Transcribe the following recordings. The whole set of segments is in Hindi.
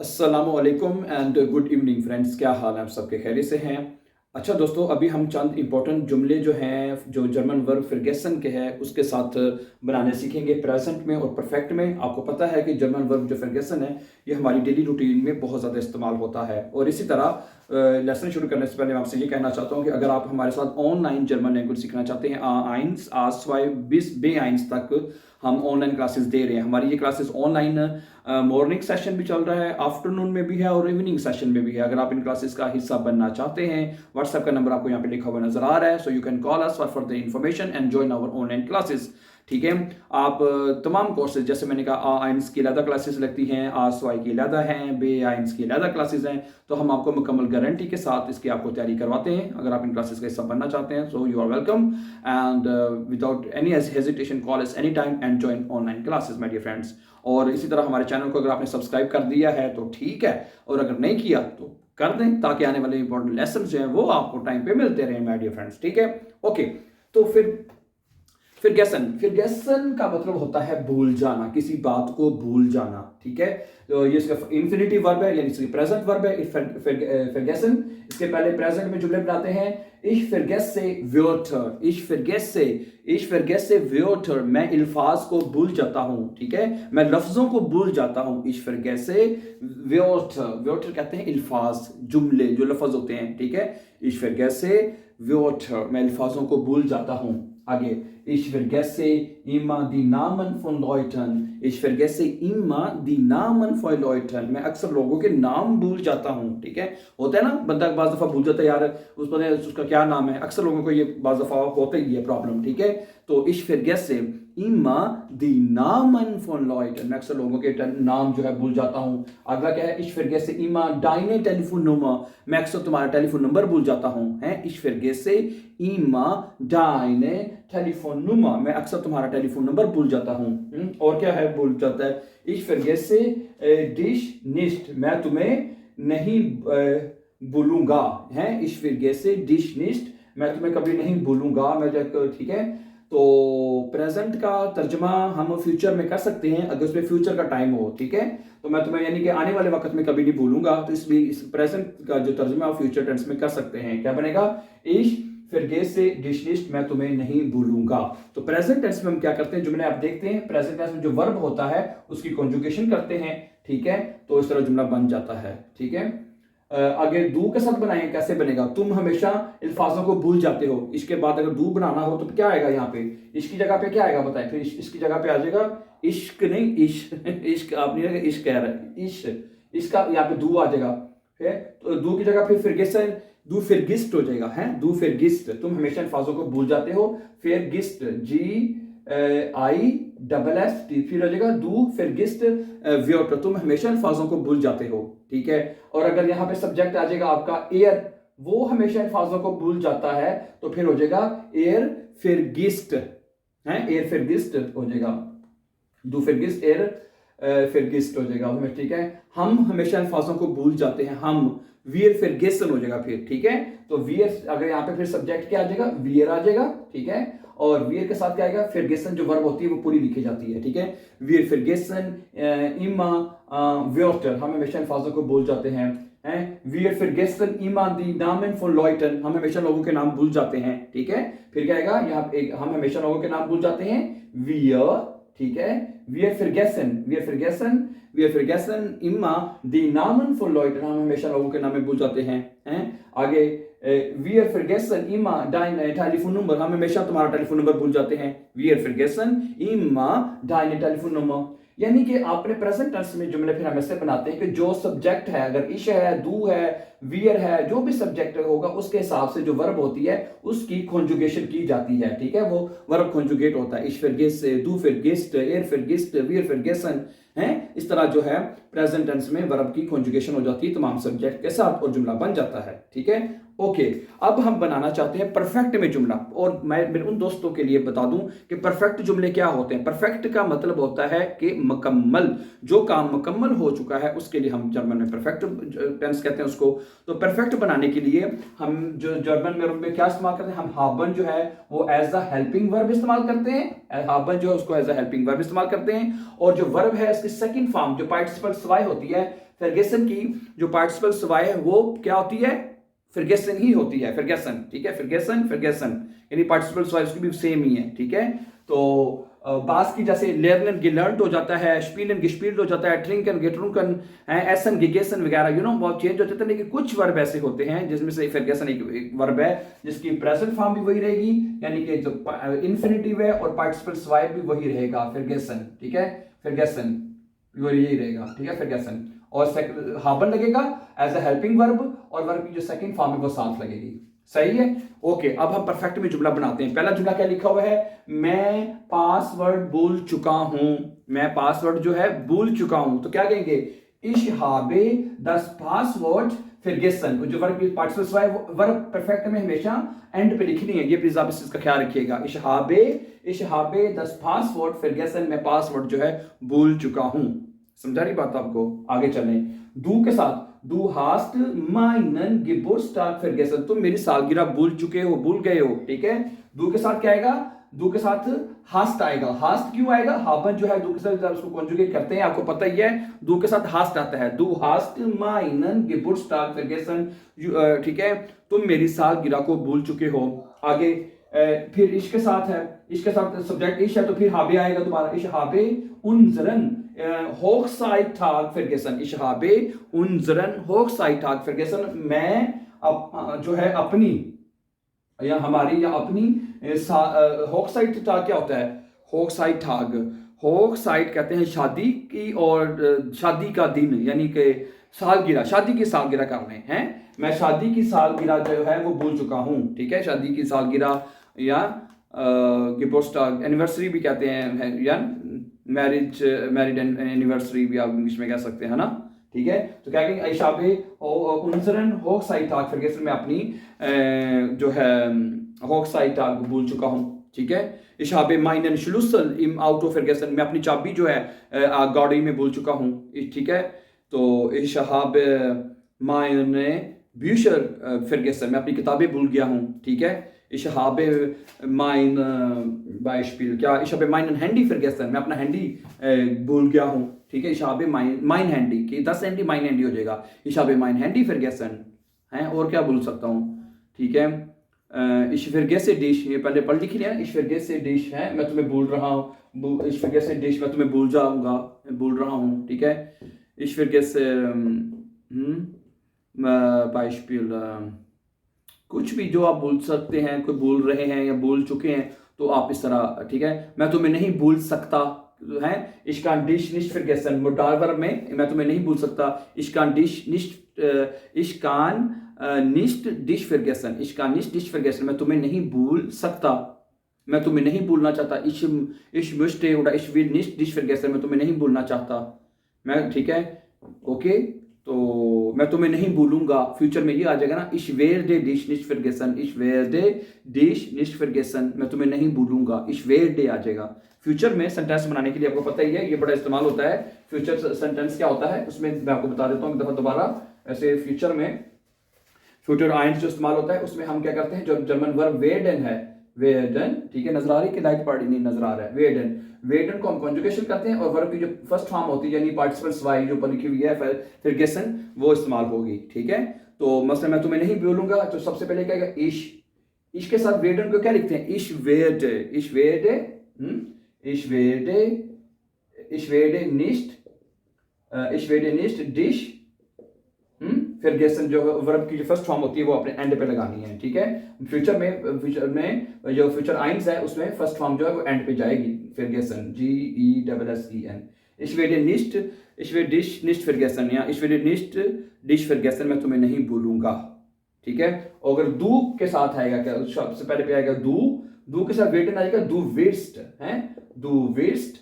अस्सलामुअलैकुम एंड गुड इवनिंग फ्रेंड्स। क्या हाल है आप सबके? खैरियत से हैं? अच्छा दोस्तों, अभी हम चंद इंपॉर्टेंट जुमले जो हैं जो जर्मन वर्ब फिरगेसन के हैं उसके साथ बनाने सीखेंगे प्रेजेंट में और परफेक्ट में। आपको पता है कि जर्मन वर्ब जो फिरगेसन है ये हमारी डेली रूटीन में बहुत ज़्यादा इस्तेमाल होता है। और इसी तरह लेसन शुरू करने से पहले मैं आपसे ये कहना चाहता हूँ कि अगर आप हमारे साथ ऑनलाइन जर्मन लैंग्वेज सीखना चाहते हैं A1 A2 bis B1 तक हम ऑनलाइन क्लासेस दे रहे हैं। हमारी ये क्लासेस ऑनलाइन मॉर्निंग सेशन भी चल रहा है, आफ्टरनून में भी है और इवनिंग सेशन में भी है। अगर आप इन क्लासेस का हिस्सा बनना चाहते हैं, व्हाट्सएप का नंबर आपको यहाँ पे लिखा हुआ नजर आ रहा है, so you can call us for the information and join our online classes. ठीक है, आप तमाम कोर्सेज जैसे मैंने कहा A1 की अलग क्लासेस लगती हैं, A2 की अलग हैं, B1 की अलग क्लासेस हैं, तो हम आपको मुकम्मल गारंटी के साथ इसकी आपको तैयारी करवाते हैं। अगर आप इन क्लासेस का हिस्सा बनना चाहते हैं so you are welcome and without any hesitation call us any time and join online classes my dear friends. और इसी तरह हमारे चैनल को अगर आपने सब्सक्राइब कर दिया है तो ठीक है, और अगर नहीं किया तो कर दें ताकि आने वाले इंपॉर्टेंट लेसन जो हैं वो आपको टाइम पे मिलते रहें माय डियर फ्रेंड्स। ठीक है, ओके। तो फिरगेसन का मतलब होता है भूल जाना, किसी बात को भूल जाना। ठीक है, तो ये इसका इन्फिनिटिव वर्ब है यानी इसकी प्रेजेंट वर्ब है फिरगेसन। इसके पहले प्रेजेंट में जुमले बनाते हैं ich vergesse Wörter, ich vergesse Wörter, मैं अल्फाज को भूल जाता हूँ। ठीक है, मैं लफ्जों को भूल जाता हूँ। ich vergesse Wörter कहते हैं अल्फाज, जुमले जो लफ्ज होते हैं। ठीक है, ich vergesse Wörter, मैं अल्फाजों को भूल जाता हूँ। आगे ich vergesse immer die Namen von Leuten, ich vergesse immer die Namen von Leuten, मैं अक्सर लोगों के नाम भूल जाता हूँ। ठीक है, होता है ना, बंदा बाज़ दफ़ा भूल जाता है यार उसका क्या नाम है। अक्सर लोगों को ये बाज़ दफ़ा होता ही है प्रॉब्लम। ठीक है, तो ich vergesse immer die Namen von Leuten, मैं अक्सर लोगों के नाम जो है भूल जाता हूँ। अगला क्या है, ich vergesse immer deine Telefonnummer, मैं अक्सर तुम्हारा टेलीफोन नंबर भूल जाता हूँ। ich vergesse immer deine Telefonnummer, मैं अक्सर तुम्हारा टेलीफोन नंबर भूल जाता हूँ। और क्या है भूल जाता है, ich vergesse dich nicht, मैं तुम्हें नहीं भूलूंगा। ich vergesse dich nicht, मैं तुम्हें कभी नहीं भूलूंगा। मैं ठीक है, तो प्रेजेंट का तर्जमा हम फ्यूचर में कर सकते हैं अगर उसमें फ्यूचर का टाइम हो। ठीक है, तो मैं तुम्हें यानी कि आने वाले वक्त में कभी नहीं भूलूंगा, तो इसलिए इस प्रेजेंट का जो तर्जमा आप फ्यूचर टेंस में कर सकते हैं। क्या बनेगा, ich vergesse dich nicht, मैं तुम्हें नहीं भूलूंगा। तो प्रेजेंट टेंस में हम क्या करते हैं, जुमले आप देखते हैं प्रेजेंट टेंस में जो वर्ब होता है उसकी कॉन्जुगेशन करते हैं। ठीक है, तो इस तरह जुमला बन जाता है। ठीक है, आगे दू के साथ बनाएंगे, कैसे बनेगा, तुम हमेशा अल्फाजों को भूल जाते हो। इसके बाद अगर दू बनाना हो तो क्या आएगा, यहाँ पे इसकी जगह पे क्या आएगा बताएं। फिर इसकी जगह पे आ जाएगा इश्क, नहीं इश्क आप नहीं, इश्क कह रहा है, इसका यहाँ पे दू आ जाएगा। तो दू की जगह फिर दू फिरगिस्ट हो जाएगा। दू फिरगिस्ट, तुम हमेशा अल्फाजों को भूल जाते हो। फिरगिस्ट GISS, फिर हो जाएगा दू फिरगिस्ट व्योटर, तुम हमेशा अल्फाजों को भूल जाते हो। ठीक है, और अगर यहाँ पे सब्जेक्ट आ जाएगा आपका एयर, वो हमेशा अल्फाजों को भूल जाता है, तो फिर हो जाएगा एयर फिरगिस्ट। एयर फिरगिस्ट हो जाएगा, दू फिरगिस्ट एयर फिरगिस्ट हो जाएगा। ठीक है, हम हमेशा अल्फाजों को भूल जाते हैं, हम वियर फिरगेसन हो जाएगा फिर। ठीक है, तो वियर अगर यहाँ पे फिर सब्जेक्ट क्या आ जाएगा, वियर आ जाएगा। ठीक है, और वियर के साथ क्या आएगा, फिरगेसन जो वर्ब होती है वो पूरी लिखी जाती है। ठीक है, वियर फिरगेसन इमा व्योटर, हम हमेशा अल्फाजों को भूल जाते हैं। वियर फिरगेसन इमा दी नामेन फॉर लॉयटन, हम हमेशा लोगों के नाम भूल जाते हैं। ठीक है, फिर क्या आएगा यहाँ पे, हम हमेशा लोगों के नाम भूल जाते हैं, वियर। ठीक है, wir vergessen immer die Namen von Leuten, हम हमेशा लोगों के नाम भूल जाते हैं। आगे wir vergessen immer deine Telefonnummer, हम हमेशा तुम्हारा टेलीफोन नंबर भूल जाते हैं। wir vergessen immer deine Telefonnummer, यानी कि आपने प्रेजेंट टेंस में जुमले फिर हम ऐसे बनाते हैं कि जो सब्जेक्ट है, अगर इश है, दू है, वियर है, जो भी सब्जेक्ट होगा उसके हिसाब से जो वर्ब होती है उसकी कॉन्जुगेशन की जाती है। ठीक है, वो वर्ब कॉन्जुगेट होता है, इश फिरगिस्ट, दू फिरगिस्ट, एर फिरगिस्ट, वियर फिरगेसन। इस तरह जो है प्रेजेंट टेंस में वर्ब की कॉन्जुगेशन हो जाती है तमाम सब्जेक्ट के साथ और जुमला बन जाता है। ठीक है, ओके, अब हम बनाना चाहते हैं परफेक्ट में जुमला। और मैं मेरे उन दोस्तों के लिए बता दूं कि परफेक्ट जुमले क्या होते हैं। परफेक्ट का मतलब होता है कि मुकम्मल, जो काम मुकम्मल हो चुका है उसके लिए हम जर्मन में परफेक्ट टेंस कहते हैं उसको। तो परफेक्ट बनाने के लिए हम जो जर्मन में क्या इस्तेमाल करते हैं, हम हाबन जो है वो एज अ हेल्पिंग वर्ब इस्तेमाल करते हैं। हाबन जो है उसको एज अ हेल्पिंग वर्ब इस्तेमाल करते हैं। और जो वर्ब है इसकी सेकंड फॉर्म जो पार्टिसिपल सवाई होती है, फर्गेसन की जो पार्टिसिपल सवाई है वो क्या होती है, फिरगेसन ही होती है, फिरगेसन, ठीक है, फिरगेसन फिरगेसन, यानी पार्टिसिपल सवाई उसकी भी सेम ही है, ठीक है। तो बास की जैसे लेरनन गिलर्नड हो जाता है, स्पीलन गिस्पील्ड हो जाता है, ट्रिंकन गेट्रुंकन, एसन गिगेसन वगैरह, बहुत चेंज हो जाता है। लेकिन कुछ वर्ब ऐसे होते हैं जिसमें से फिरगेसन एक वर्ब है जिसकी प्रेजेंट फॉर्म भी वही रहेगी, यानी कि जो इन्फिनिटिव है और पार्टिसिपल सवाई भी वही रहेगा, फिरगेसन, ठीक है, फिरगेसन यही रहेगा, ठीक है, फिरगेसन। और हाबन लगेगा एज अ हेल्पिंग वर्ब, और वर्ब की जो सेकंड फॉर्म है वो साथ लगेगी। सही है, ओके। अब हम परफेक्ट में जुमला बनाते हैं। पहला जुमला क्या लिखा हुआ है, मैं पासवर्ड भूल चुका हूं, मैं पासवर्ड जो है भूल चुका हूं। तो क्या कहेंगे, इश हाबे दस पासवर्ड फिरगेसन। जो वर्ब की पार्टिसिपल है वर्ब परफेक्ट में हमेशा एंड पे लिखनी है, ये प्लीज आप इसका ख्याल रखिएगा। इश हाबे दस पासवर्ड फिरगेसन, मैं पासवर्ड जो है भूल चुका हूं। समझा रही बात आपको, आगे चलें। दू के साथ, Du hast meinen Geburtstag vergessen, तुम मेरी सालगिरह भूल चुके हो, भूल गए हो, ठीक है। दू के साथ क्या आएगा, दू के साथ हास्ट आएगा। हास्ट क्यों आएगा, हाबन जो है दू के साथ उसको कॉन्जुगेट करते हैं, आपको पता ही है, दू के साथ हास्ट आता है। दू हास्ट माइनन Geburtstag vergessen, ठीक है, तुम मेरी सालगिरह को भूल चुके हो। आगे फिर इश्क के साथ है, इश्क के साथ सब्जेक्ट इश है, तो फिर हाबे आएगा दोबारा। इश हाबे उनजरन Hochzeittag vergessen, ich habe unseren Hochzeittag vergessen, मैं जो है अपनी या हमारी या अपनी Hochzeittag क्या होता है, Hochzeittag, Hochzeit कहते हैं शादी की, और शादी का दिन, यानी कि सालगिरह, शादी की सालगिरह करने हैं। मैं शादी की सालगिरह जो है वो भूल चुका हूँ, ठीक है, शादी की सालगिरह या Geburtstag, एनिवर्सरी भी कहते हैं, या मैरिड एनिवर्सरी भी आप इंग्लिश में कह सकते हैं ना, ठीक है। तो क्या कहेंगे, इशाबे उनसरन Hochzeittag vergessen, मैं अपनी जो है Hochzeittag भूल चुका हूँ, ठीक है। इशाबे meinen Schlüssel im Auto vergessen, मैं अपनी चाबी जो है गाड़ी में भूल चुका हूँ, ठीक है। तो इशाबे meine Bücher vergessen, मैं अपनी किताबें भूल गया हूँ, ठीक है। Ich habe mein Beispiel, क्या, ich habe meinen Handy vergessen, मैं अपना हैंडी भूल गया हूँ, ठीक है। Ich habe mein Handy, कि 10 हैंडी mein Handy हो जाएगा। Ich habe mein Handy vergessen है, और क्या भूल सकता हूँ, ठीक है। Ich vergesse dich, ये पहले पढ़ लिखी है, Ich vergesse dich है, मैं तुम्हें भूल रहा हूँ, Ich vergesse dich, मैं तुम्हें भूल जाऊंगा, भूल रहा हूँ, ठीक है। Ich vergesse Beispiel, कुछ भी जो आप भूल सकते हैं, कोई भूल रहे हैं या भूल चुके हैं, तो आप इस तरह, ठीक है। मैं तुम्हें नहीं भूल सकता है, ich kann dich nicht vergessen, modal verb में मैं तुम्हें नहीं भूल सकता, ich kann dich nicht dich vergessen, ich kann nicht dich vergessen, मैं तुम्हें नहीं भूल सकता, मैं तुम्हें नहीं भूलना चाहता। ich möchte oder ich will nicht dich vergessen, मैं तुम्हें नहीं भूलना चाहता मैं, ठीक है, ओके। तो मैं तुम्हें नहीं भूलूंगा, फ्यूचर में ये आ जाएगा ना, ich werde dich nicht vergessen, ich werde dich nicht vergessen, मैं तुम्हें नहीं भूलूंगा, ich werde आ जाएगा। फ्यूचर में सेंटेंस बनाने के लिए आपको पता ही है, ये बड़ा इस्तेमाल होता है। फ्यूचर सेंटेंस क्या होता है, उसमें मैं आपको बता देता हूँ एक दफा दोबारा। ऐसे फ्यूचर में फ्यूचर आइंस जो इस्तेमाल होता है, उसमें हम क्या करते हैं, जो जर्मन वर्ब वेडन है, वेडन, ठीक है, नजर आ रही कि लाइट पार्टी नहीं नजर आ रहा है, वेडन, वेडन को हम कॉन्जुगेशन करते हैं, और वर्ब की जो फर्स्ट फॉर्म होती है, यानी पार्टिसिपल सवाई जो ऊपर लिखी हुई है फिरगेसन, वो इस्तेमाल होगी, ठीक है। तो मसलन मैं तुम्हें नहीं बोलूंगा, तो सबसे पहले क्या है, इश के साथ वेडन को क्या लिखते हैं, ich werde nicht dich फिरगेसन, जो वर्ब की जो फर्स्ट फॉर्म होती है वो अपने एंड पे लगानी है, ठीक है। फ्यूचर में जो फ्यूचर आइंस है उसमें फर्स्ट फॉर्म जो है वो एंड पे जाएगी, फिरगेसन, GESSEN। ich werde dich nicht vergessen, या ich werde nicht dich vergessen, मैं तुम्हें नहीं भूलूंगा, ठीक है। और अगर दू के साथ आएगा, क्या सबसे पहले पे आएगा दू के साथ वेटन आएगा, du wirst है, du wirst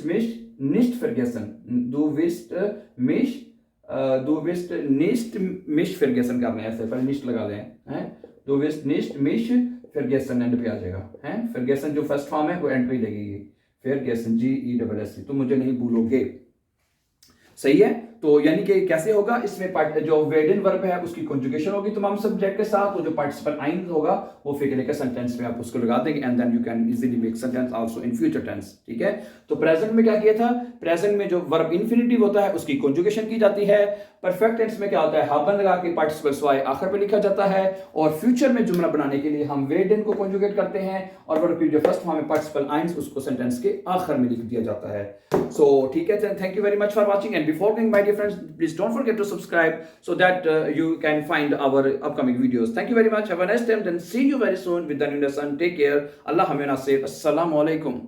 mich nicht vergessen, du wirst mich du bist nicht mich vergessen करना है ऐसे, पहले nicht लगा लें हैं, du bist nicht mich vergessen and पे आ जाएगा हैं, vergessen जो फर्स्ट फॉर्म है वो एंड पे लगेगी, vergessen GESS, तुम मुझे नहीं भूलोगे। सही है, तो यानी कि कैसे होगा इसमें पार्ट जो वेडन वर्ब है उसकी कंजुगेशन होगी तमाम सब्जेक्ट के साथ, वो जो पार्टिसिपल आइन होगा वो फिर लेकर सेंटेंस में आप उसको लगा देंगे and then you can easily make sentence also in future tense. ठीक है, तो प्रेजेंट में क्या किया था, प्रेजेंट में जो वर्ब इन्फिनिटिव होता है उसकी कंजुगेशन की जाती है, परफेक्ट टेंस में क्या होता है हाबन लगा के पार्टिसिपल वाई आखिर पे लिखा जाता है, और फ्यूचर में जुमला बनाने के लिए हम वेडन को कंजुगेट करते हैं और वर्ब की जो फर्स्ट फॉर्म है पार्टिसिपल आइंस उसको सेंटेंस के आखिर में लिख दिया जाता है। सो ठीक है, thank you very much for watching and before going my dear friends please don't forget to subscribe so that you can find our upcoming videos. Thank you very much. Have a nice time. Then see you very soon with the new lesson. Take care. Allah Hamina Sayyid. Assalamu alaikum.